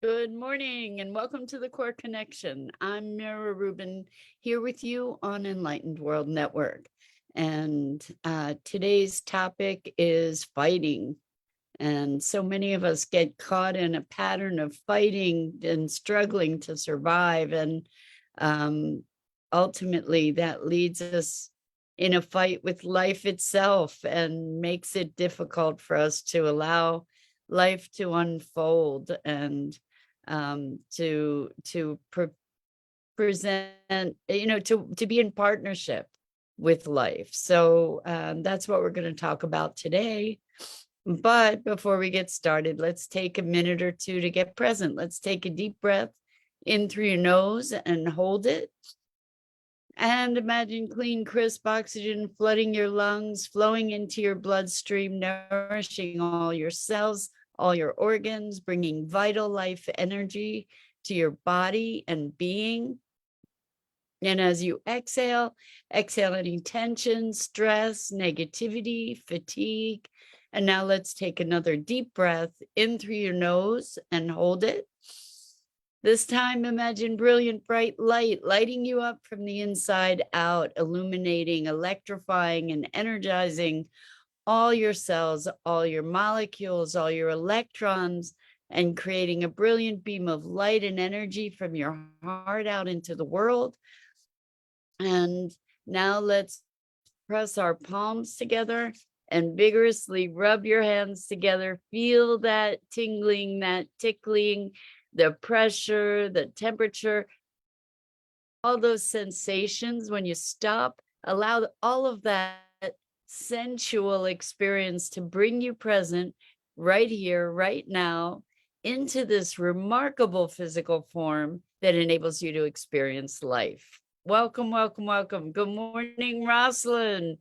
Good morning and welcome to the Core Connection. I'm Mira Rubin here with you on Enlightened World Network. And today's topic is fighting. And so many of us get caught in a pattern of fighting and struggling to survive. And ultimately, that leads us in a fight with life itself and makes it difficult for us to allow life to unfold and present, to be in partnership with life. So that's what we're going to talk about today. But before we get started, let's take a minute or two to get present. Let's take a deep breath in through your nose and hold it. And imagine clean, crisp oxygen flooding your lungs, flowing into your bloodstream, nourishing all your cells, all your organs, bringing vital life energy to your body and being. And as you exhale any tension, stress, negativity, fatigue. And now let's take another deep breath in through your nose and hold it. This time, imagine brilliant, bright light lighting you up from the inside out, illuminating, electrifying, and energizing all your cells, all your molecules, all your electrons, and creating a brilliant beam of light and energy from your heart out into the world. And now let's press our palms together and vigorously rub your hands together. Feel that tingling, that tickling, the pressure, the temperature, all those sensations. When you stop, allow all of that sensual experience to bring you present right here, right now, into this remarkable physical form that enables you to experience life. Welcome, welcome, welcome. Good morning, Rosalind.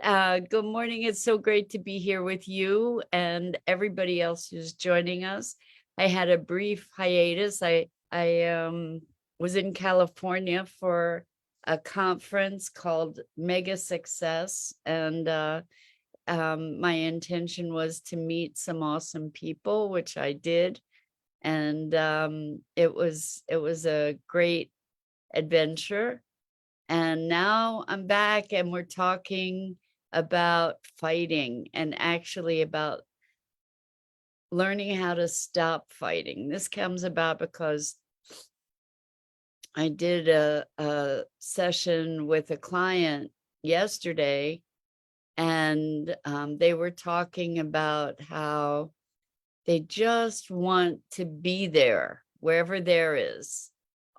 Good morning. It's so great to be here with you and everybody else who's joining us. I had a brief hiatus. I was in California for a conference called Mega Success, and my intention was to meet some awesome people, which I did, and it was a great adventure. And now I'm back, and we're talking about fighting and actually about learning how to stop fighting. This comes about because I did a session with a client yesterday, and they were talking about how they just want to be there, wherever there is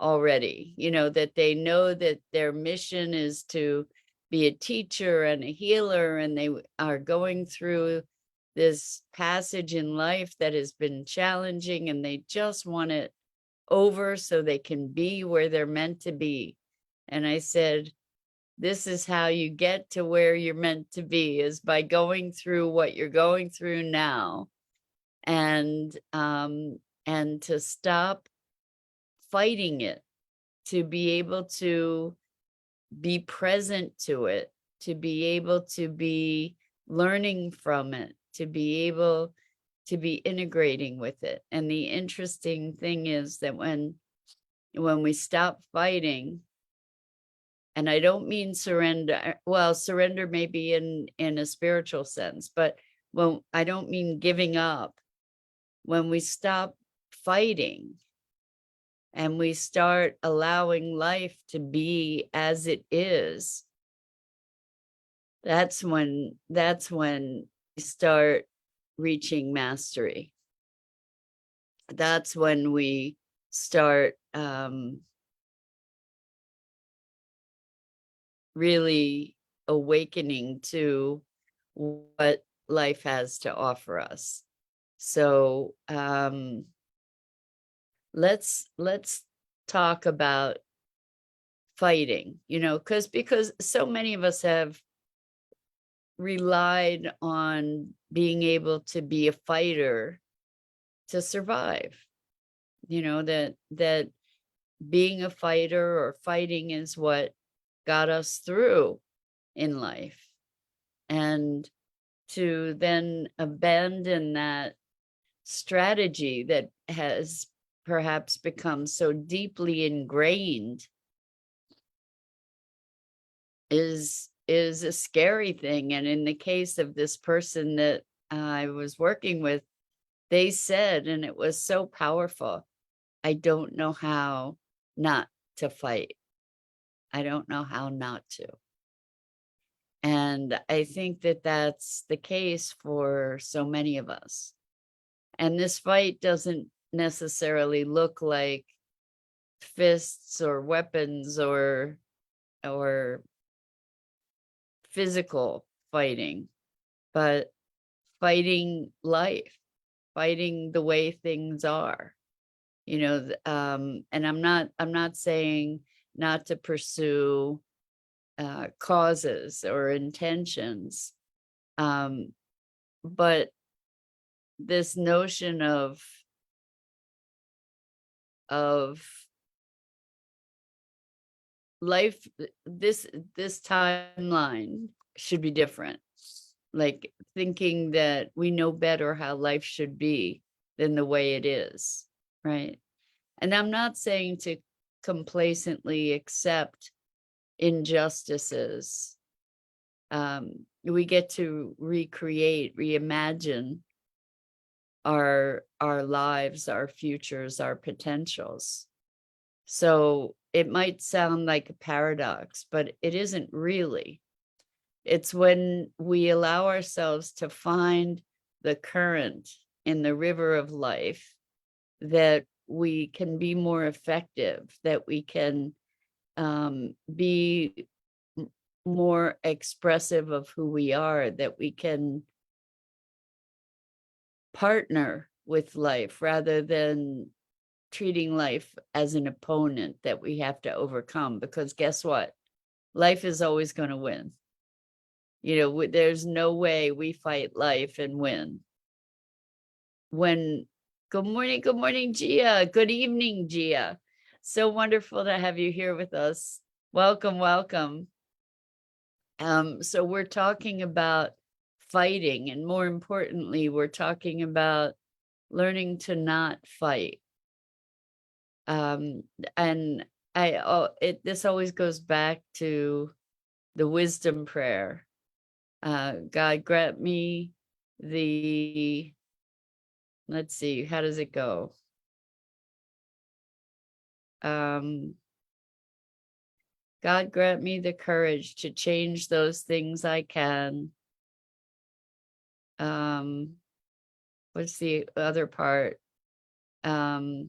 already, that they know that their mission is to be a teacher and a healer, and they are going through this passage in life that has been challenging, and they just want it over so they can be where they're meant to be. And I said, this is how you get to where you're meant to be, is by going through what you're going through now, and to stop fighting it, to be able to be present to it, to be able to be learning from it, to be able to be integrating with it. And the interesting thing is that when we stop fighting, and I don't mean surrender, well, surrender may be in a spiritual sense, but I don't mean giving up. When we stop fighting and we start allowing life to be as it is, that's when we start reaching mastery. That's when we start really awakening to what life has to offer us. So let's talk about fighting, because so many of us have relied on being able to be a fighter to survive. That being a fighter or fighting is what got us through in life. And to then abandon that strategy that has perhaps becomes so deeply ingrained is a scary thing. And in the case of this person that I was working with, they said, and it was so powerful, I don't know how not to fight. I don't know how not to. And I think that that's the case for so many of us. And this fight doesn't necessarily look like fists or weapons or physical fighting, but fighting life, fighting the way things are. And I'm not saying not to pursue causes or intentions, but this notion of life, this timeline should be different. Like thinking that we know better how life should be than the way it is, right? And I'm not saying to complacently accept injustices. We get to recreate, reimagine our lives, our futures, our potentials. So it might sound like a paradox, but it isn't really. It's when we allow ourselves to find the current in the river of life that we can be more effective, that we can be more expressive of who we are, that we can partner with life rather than treating life as an opponent that we have to overcome. Because guess what? Life is always going to win. There's no way we fight life and win. Good morning, Gia. Good evening, Gia. So wonderful to have you here with us. Welcome, welcome. So we're talking about fighting, and more importantly, we're talking about learning to not fight. And this always goes back to the wisdom prayer. God grant me let's see, how does it go? God grant me the courage to change those things I can. What's the other part? God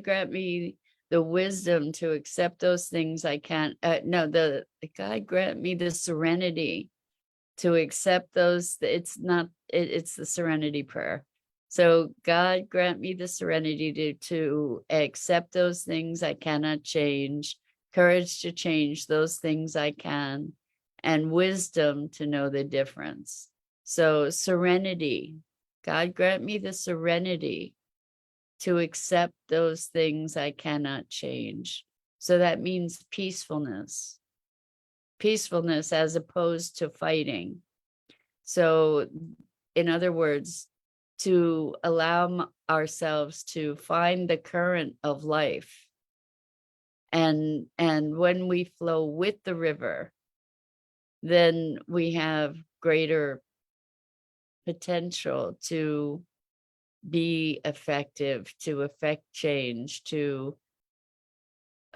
grant me the wisdom to accept those things I can't. God grant me the serenity to accept those. It's the serenity prayer. So God grant me the serenity to accept those things I cannot change, courage to change those things I can, and wisdom to know the difference. So serenity, God grant me the serenity to accept those things I cannot change. So that means peacefulness as opposed to fighting. So in other words, to allow ourselves to find the current of life. And when we flow with the river, then we have greater potential to be effective, to affect change, to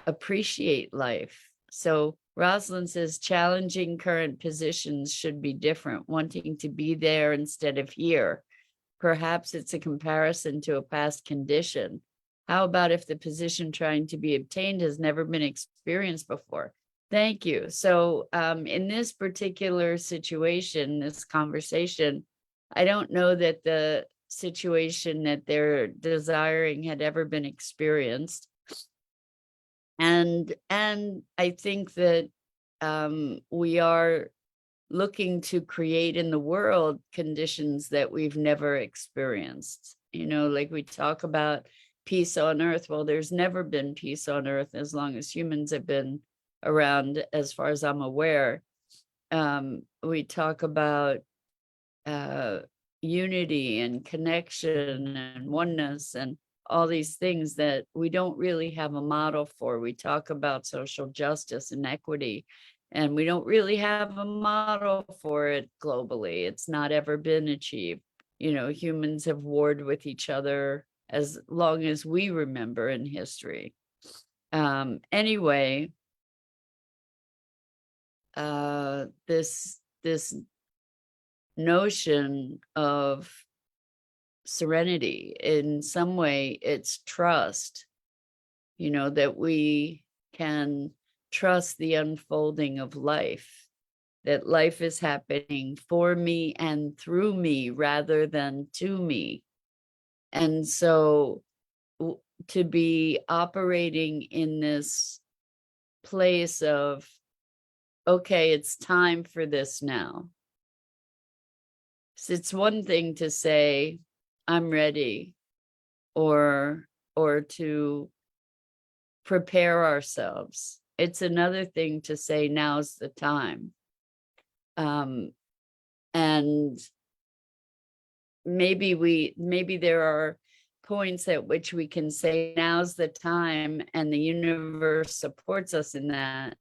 appreciate life. So Rosalind says challenging current positions should be different, wanting to be there instead of here. Perhaps it's a comparison to a past condition. How about if the position trying to be obtained has never been experienced before? Thank you. So in this particular situation, this conversation, I don't know that the situation that they're desiring had ever been experienced. And I think that we are looking to create in the world conditions that we've never experienced. Like we talk about peace on earth. Well, there's never been peace on earth as long as humans have been around, as far as I'm aware. we talk about unity and connection and oneness and all these things that we don't really have a model for. We talk about social justice and equity, and we don't really have a model for it globally. It's not ever been achieved. Humans have warred with each other as long as we remember in history. Anyway, this notion of serenity, in some way it's trust, that we can trust the unfolding of life, that life is happening for me and through me rather than to me. And so to be operating in this place of, okay, it's time for this now. So it's one thing to say, I'm ready, or to prepare ourselves. It's another thing to say, now's the time. And maybe there are points at which we can say, now's the time, and the universe supports us in that.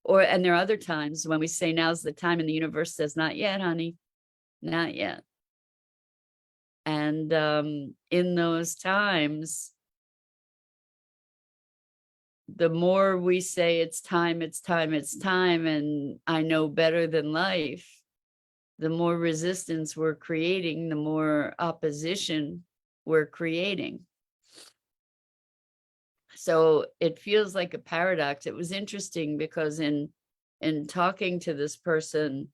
And there are other times when we say, now's the time, and the universe says, not yet, honey, not yet. And in those times, the more we say it's time, it's time, it's time, and I know better than life, the more resistance we're creating, the more opposition we're creating. So it feels like a paradox. It was interesting because in talking to this person,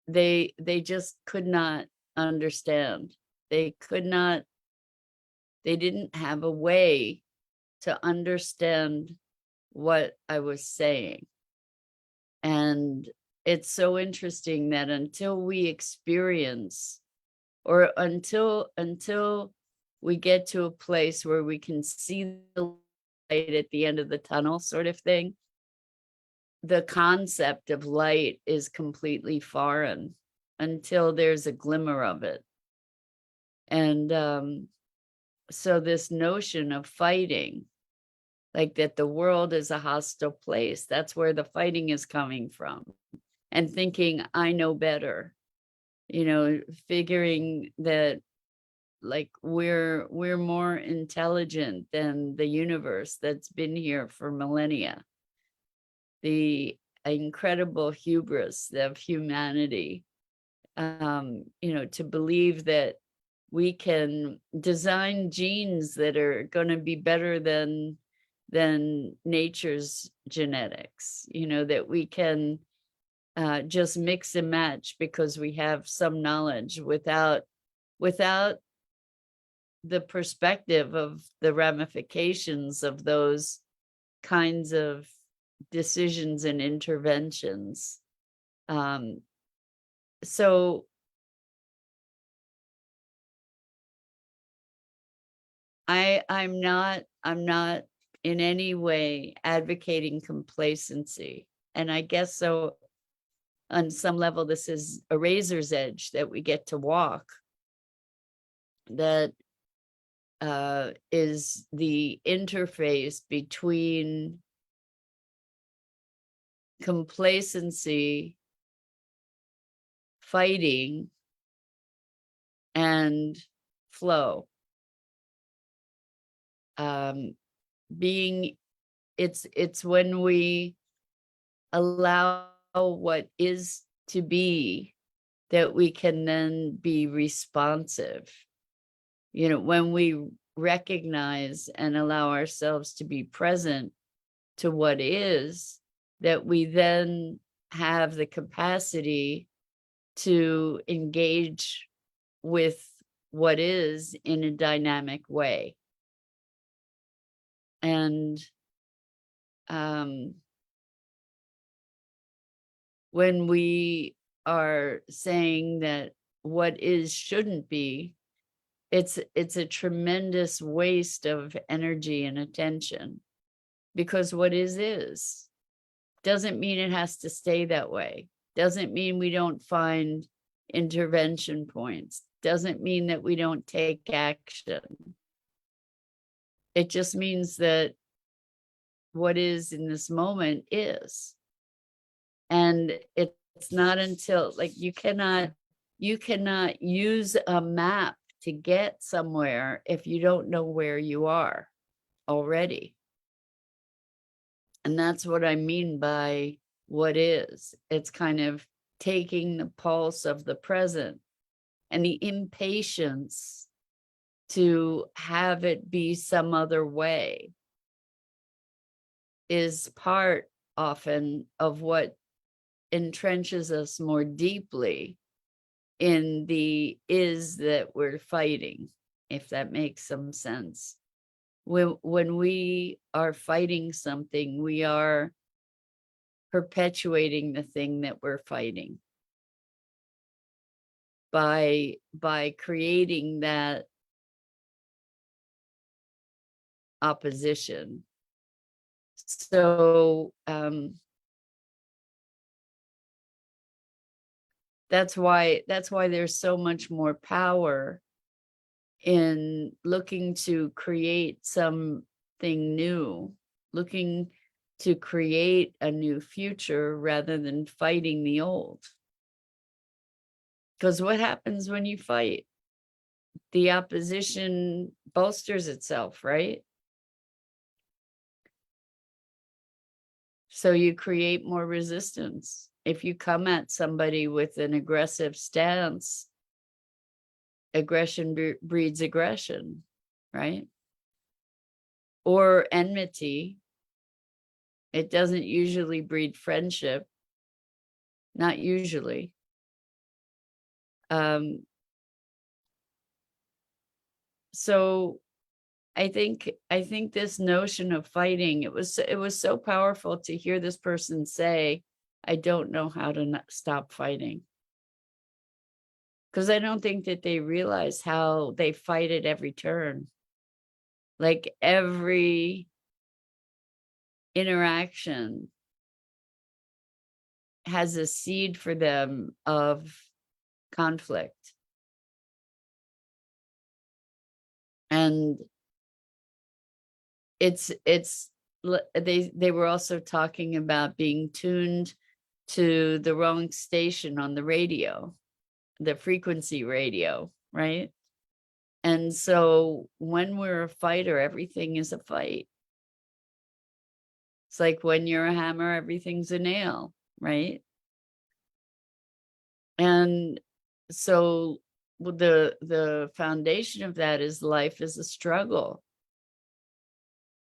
they just could not understand. They didn't have a way to understand what I was saying. And it's so interesting that until we experience, or until we get to a place where we can see the light at the end of the tunnel, sort of thing, the concept of light is completely foreign until there's a glimmer of it. And so this notion of fighting, like that the world is a hostile place, that's where the fighting is coming from. And thinking, I know better, figuring that like we're more intelligent than the universe that's been here for millennia. The incredible hubris of humanity, to believe that we can design genes that are going to be better than nature's genetics, that we can just mix and match because we have some knowledge without the perspective of the ramifications of those kinds of decisions and interventions. So I'm not in any way advocating complacency. And I guess so on some level, this is a razor's edge that we get to walk, that is the interface between complacency, fighting, and flow. It's when we allow what is to be that we can then be responsive. When we recognize and allow ourselves to be present to what is, that we then have the capacity to engage with what is in a dynamic way. And when we are saying that what is shouldn't be, it's a tremendous waste of energy and attention, because what is. Doesn't mean it has to stay that way. Doesn't mean we don't find intervention points. Doesn't mean that we don't take action. It just means that what is in this moment is. And it's not until, like, you cannot use a map to get somewhere if you don't know where you are already. And that's what I mean by what is. It's kind of taking the pulse of the present, and the impatience to have it be some other way is part often of what entrenches us more deeply in the is that we're fighting, if that makes some sense. When we are fighting something, we are perpetuating the thing that we're fighting by creating that opposition. So that's why there's so much more power in looking to create something new, looking to create a new future rather than fighting the old. Because what happens when you fight? The opposition bolsters itself, right? So you create more resistance. If you come at somebody with an aggressive stance, aggression breeds aggression, right? Or enmity. It doesn't usually breed friendship. Not usually. So I think this notion of fighting, it was so powerful to hear this person say, I don't know how to stop fighting. Because I don't think that they realize how they fight at every turn. Like every interaction has a seed for them of conflict. And they were also talking about being tuned to the wrong station on the radio, the frequency radio, right? And so when we're a fighter, everything is a fight. It's like when you're a hammer, everything's a nail, right? And so the foundation of that is life is a struggle.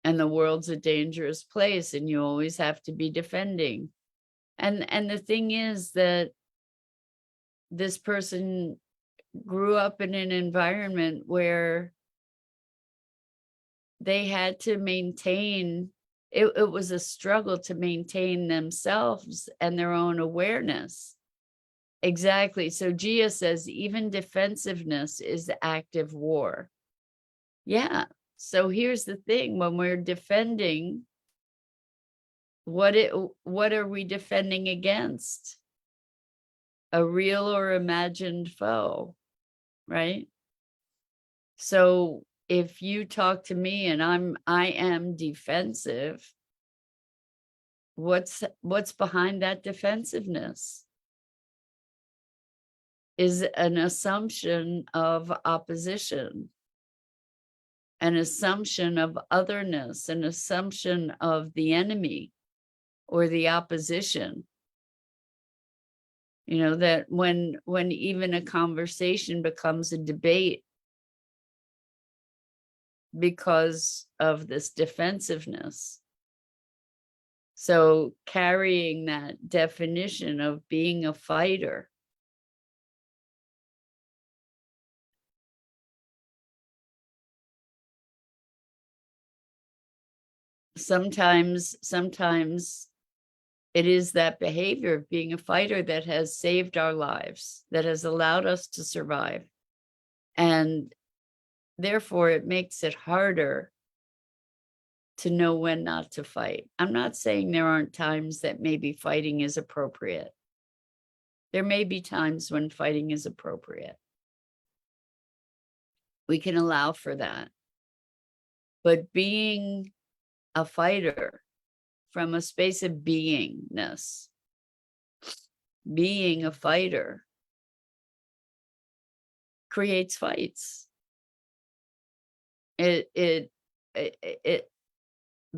And the world's a dangerous place, and you always have to be defending. And the thing is that this person grew up in an environment where they had to maintain, it was a struggle to maintain themselves and their own awareness. Exactly. So Gia says, even defensiveness is active war. Yeah. So here's the thing, when we're defending, what are we defending against? A real or imagined foe, right? So if you talk to me and I am defensive, what's behind that defensiveness? Is an assumption of opposition, an assumption of otherness, an assumption of the enemy or the opposition. You know, that when even a conversation becomes a debate because of this defensiveness. So carrying that definition of being a fighter, sometimes it is that behavior of being a fighter that has saved our lives, that has allowed us to survive. And therefore, it makes it harder to know when not to fight. I'm not saying there aren't times that maybe fighting is appropriate. There may be times when fighting is appropriate. We can allow for that. But being a fighter from a space of beingness, being a fighter creates fights. It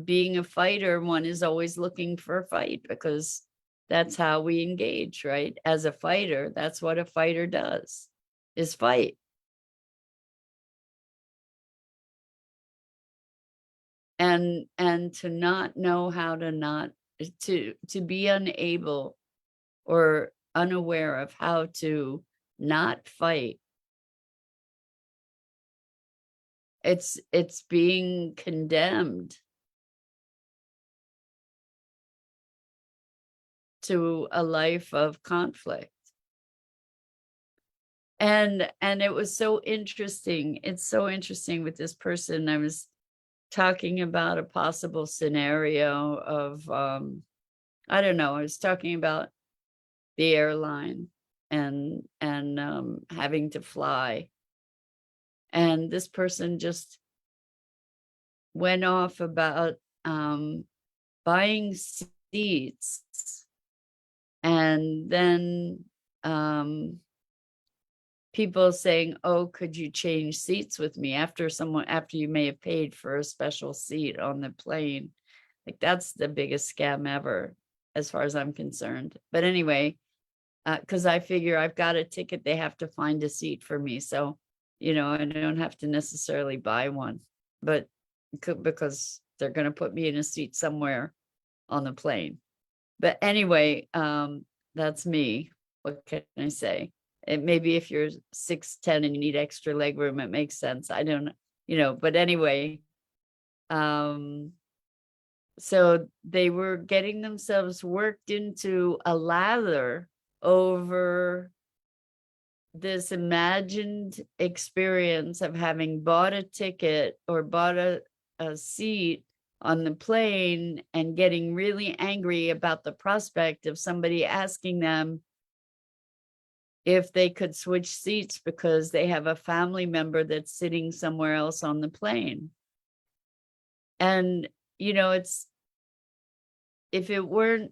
being a fighter, one is always looking for a fight because that's how we engage, right? As a fighter, that's what a fighter does, is fight. And to not know how to not, to be unable or unaware of how to not fight, it's being condemned to a life of conflict. And it was so interesting. It's so interesting with this person. I was talking about a possible scenario of I don't know, I was talking about the airline and having to fly. And this person just went off about buying seats, and then people saying, "Oh, could you change seats with me?" after you may have paid for a special seat on the plane. Like, that's the biggest scam ever, as far as I'm concerned. But anyway, because I figure I've got a ticket, they have to find a seat for me. So, I don't have to necessarily buy one, but because they're going to put me in a seat somewhere on the plane. But anyway, that's me. What can I say? Maybe if you're 6'10" and you need extra leg room, it makes sense. I don't know, but anyway, so they were getting themselves worked into a lather over this imagined experience of having bought a ticket or bought a seat on the plane, and getting really angry about the prospect of somebody asking them if they could switch seats because they have a family member that's sitting somewhere else on the plane. And, it's, if it weren't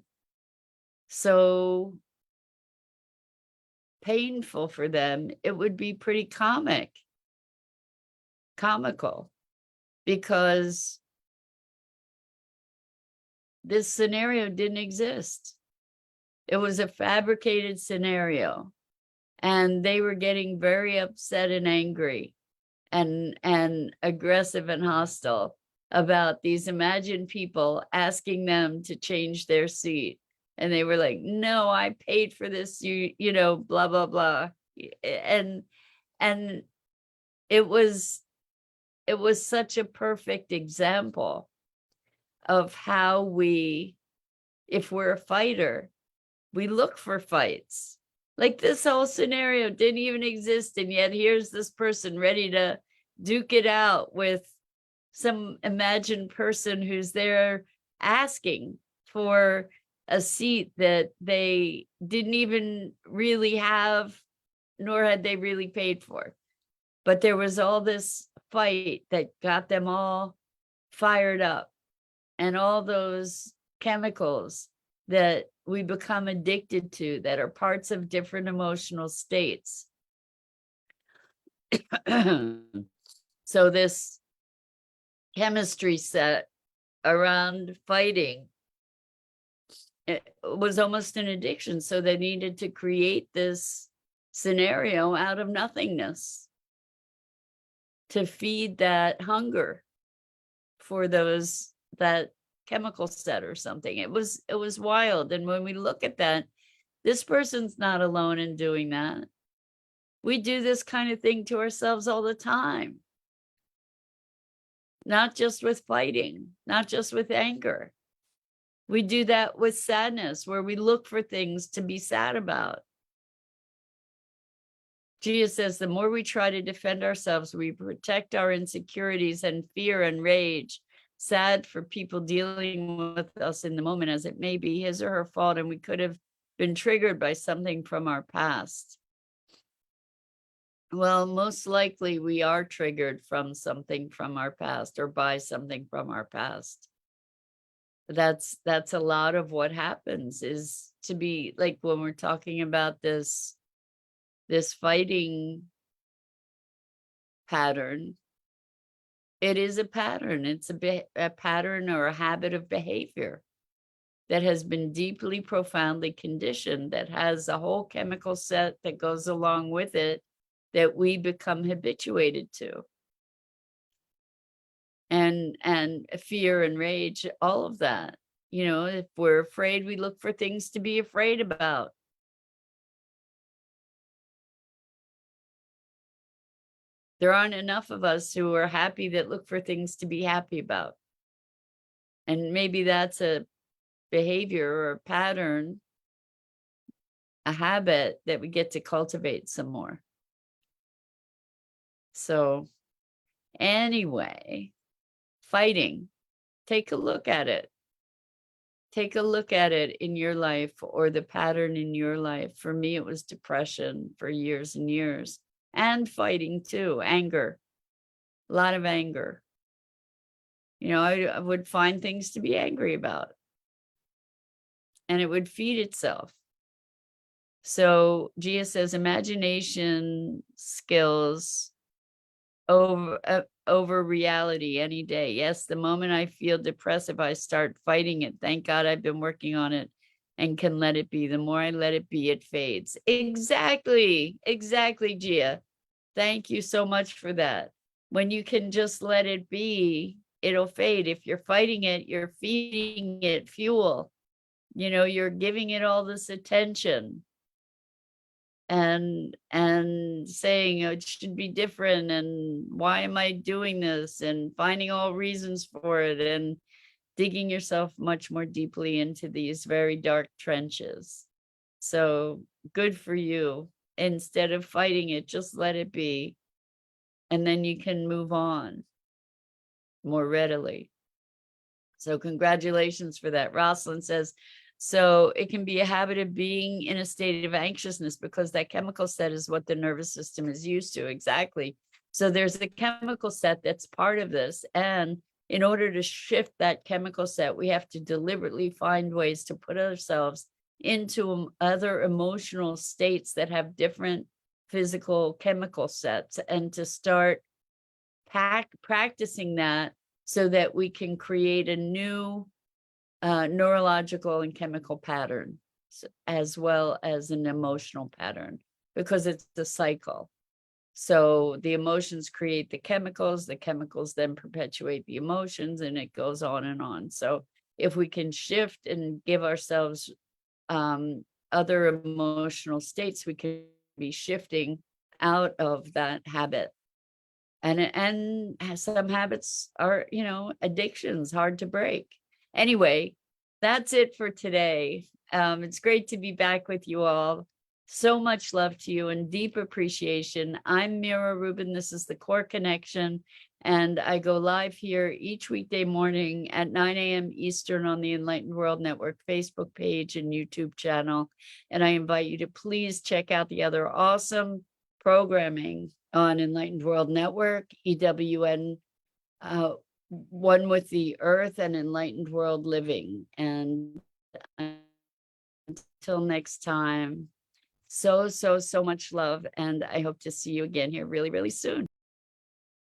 so painful for them, it would be pretty comical, because this scenario didn't exist. It was a fabricated scenario, and they were getting very upset and angry and aggressive and hostile about these imagined people asking them to change their seat. And they were like, "No, I paid for this, blah, blah, blah." And it was such a perfect example of how we, if we're a fighter, we look for fights. Like, this whole scenario didn't even exist, and yet here's this person ready to duke it out with some imagined person who's there asking for a seat that they didn't even really have, nor had they really paid for. But there was all this fight that got them all fired up, and all those chemicals that we become addicted to that are parts of different emotional states. So this chemistry set around fighting, it was almost an addiction. So they needed to create this scenario out of nothingness to feed that hunger for that chemical set or something. It was wild. And when we look at that, this person's not alone in doing that. We do this kind of thing to ourselves all the time. Not just with fighting, not just with anger. We do that with sadness, where we look for things to be sad about. Jesus says, the more we try to defend ourselves, we protect our insecurities and fear and rage. sad for people dealing with us in the moment, as it may be his or her fault, and we could have been triggered by something from our past. Well, most likely we are triggered from something from our past or by something from our past. That's a lot of what happens, is to be like when we're talking about this fighting pattern. It is a pattern. It's a pattern or a habit of behavior that has been deeply, profoundly conditioned, that has a whole chemical set that goes along with it that we become habituated to. And fear and rage, all of that. You know, if we're afraid, we look for things to be afraid about. There aren't enough of us who are happy that look for things to be happy about. And maybe that's a behavior or a pattern, a habit that we get to cultivate some more. So anyway, fighting, take a look at it. Take a look at it in your life, or the pattern in your life. For me, it was depression for years and years, and fighting too, anger, a lot of anger. You know, I would find things to be angry about, and it would feed itself. So Gia says imagination skills over reality any day. Yes, the moment I feel depressive, I start fighting it. Thank God I've been working on it and can let it be. The more I let it be, it fades. Exactly, Gia. Thank you so much for that. When you can just let it be, it'll fade. If you're fighting it, you're feeding it fuel. You know, you're giving it all this attention and saying, oh, it should be different, and why am I doing this, and finding all reasons for it, and digging yourself much more deeply into these very dark trenches. So good for you. Instead of fighting it, just let it be, and then you can move on more readily. So congratulations for that. Rosalind says, so it can be a habit of being in a state of anxiousness because that chemical set is what the nervous system is used to. Exactly. So there's a chemical set that's part of this. And in order to shift that chemical set, we have to deliberately find ways to put ourselves into other emotional states that have different physical chemical sets, and to start practicing that so that we can create a new neurological and chemical pattern, as well as an emotional pattern, because it's the cycle. So the emotions create the chemicals then perpetuate the emotions, and it goes on and on. So if we can shift and give ourselves other emotional states, we can be shifting out of that habit. And some habits are, you know, addictions, hard to break. Anyway, that's it for today. It's great to be back with you all. So much love to you and deep appreciation. I'm Mira Rubin. This is the Core Connection, and I go live here each weekday morning at 9 a.m. Eastern on the Enlightened World Network Facebook page and YouTube channel. And I invite you to please check out the other awesome programming on Enlightened World Network, EWN, One with the Earth, and Enlightened World Living. And until next time, so much love. And I hope to see you again here really, really soon.